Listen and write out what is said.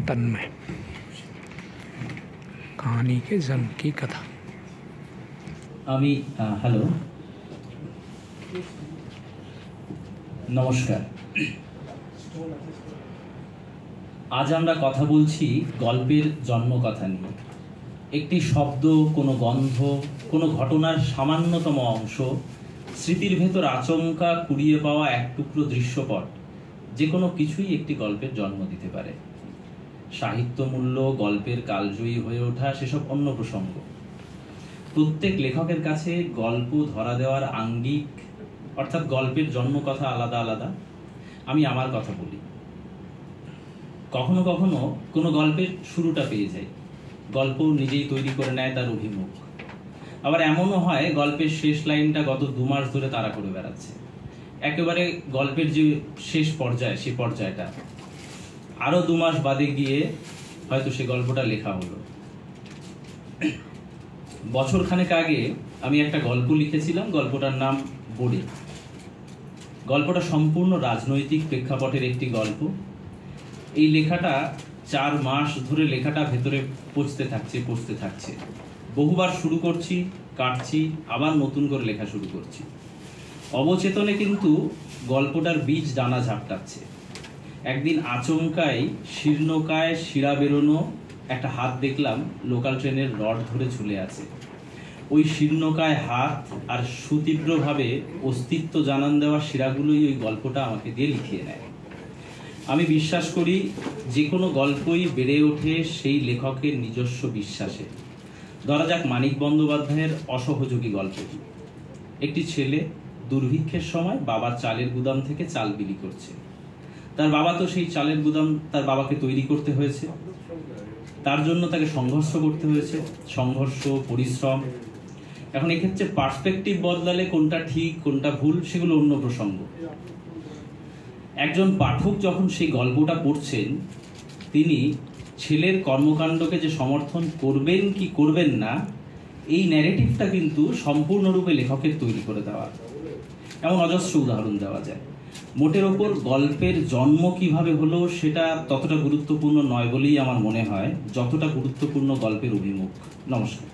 तन्मय। कहानी के जन्म की कथा। हेलो नमस्कार। आज আমরা কথা বলছি গল্পের জন্মকথা নিয়ে। একটি শব্দ, কোনো গন্ধ, কোনো ঘটনার সামান্যতম অংশ, স্মৃতির ভেতর আচমকা কুড়িয়ে পাওয়া এক টুকরো দৃশ্যপট, যে কোনো কিছুই একটি গল্পের জন্ম দিতে পারে। সাহিত্য মূল্য, গল্পের কালজয়ী হয়ে ওঠা, সেসব অন্য প্রসঙ্গ। প্রত্যেক লেখকের কাছে গল্প ধরা দেওয়ার আঙ্গিক অর্থাৎ গল্পের জন্মকথা আলাদা আলাদা। আমি আমার কথা বলি। কখনো কখনো কোনো গল্পের শুরুটা পেয়ে যাই, গল্প নিজেই তৈরি করে নেয় তার অভিমুখ। আবার এমনও হয় গল্পের শেষ লাইনটা গত 2 মাস ধরে তাড়া করে বেড়াচ্ছে। একেবারে গল্পের যে শেষ পর্যায়, সেই পর্যায়টা আরো 2 মাস বাদে গিয়ে হয়তো সে গল্পটা লেখা হলো। বছরখানেক আগে আমি একটা গল্প লিখেছিলাম, গল্পটার নাম বড়ি। গল্পটা সম্পূর্ণ রাজনৈতিক প্রেক্ষাপটের একটি গল্প। এই লেখাটা 4 মাস ধরে লেখাটা ভেতরে পচতে থাকছে। বহুবার শুরু করছি, কাটছি, আবার নতুন করে লেখা শুরু করছি। অবচেতনে কিন্তু গল্পটার বীজ ডানা ঝাপটাচ্ছে। একদিন আচমকাই শীর্ণকায় শিরা বেরোনো একটা হাত দেখলাম লোকাল ট্রেনের রড ধরে ঝুলে আছে। ওই শীর্ণকায় হাত আর সুতীব্রভাবে অস্তিত্ব জানান দেওয়া শিরাগুলোই ওই গল্পটা আমাকে দিয়ে লিখিয়ে নেয়। আমি বিশ্বাস করি যে কোনো গল্পই বেড়ে ওঠে সেই লেখকের নিজস্ব বিশ্বাসে। ধরা যাক মানিক বন্দ্যোপাধ্যায়ের অসহযোগী গল্পটি। একটি ছেলে দুর্ভিক্ষের সময় বাবার চালের গুদাম থেকে চাল বিলি করছে। তার বাবা তো সেই চালের গুদাম তার বাবাকে তৈরি করতে হয়েছে, তার জন্য তাকে সংঘর্ষ করতে হয়েছে, সংঘর্ষ, পরিশ্রম। এখন এক্ষেত্রে পার্সপেক্টিভ বদলালে কোনটা ঠিক কোনটা ভুল সেগুলো অন্য প্রসঙ্গ। একজন পাঠক যখন সেই গল্পটা পড়ছেন, তিনি ছেলের কর্মকাণ্ডকে যে সমর্থন করবেন কি করবেন না, এই ন্যারেটিভটা কিন্তু সম্পূর্ণরূপে লেখকের তৈরি করে দেওয়া। এমন অজস্র উদাহরণ দেওয়া যায়। মোটের ওপর গল্পের জন্ম কিভাবে হলো সেটা ততটা গুরুত্বপূর্ণ নয় বলেই আমার মনে হয় যতটা গুরুত্বপূর্ণ গল্পের অভিমুখ। নমস্কার।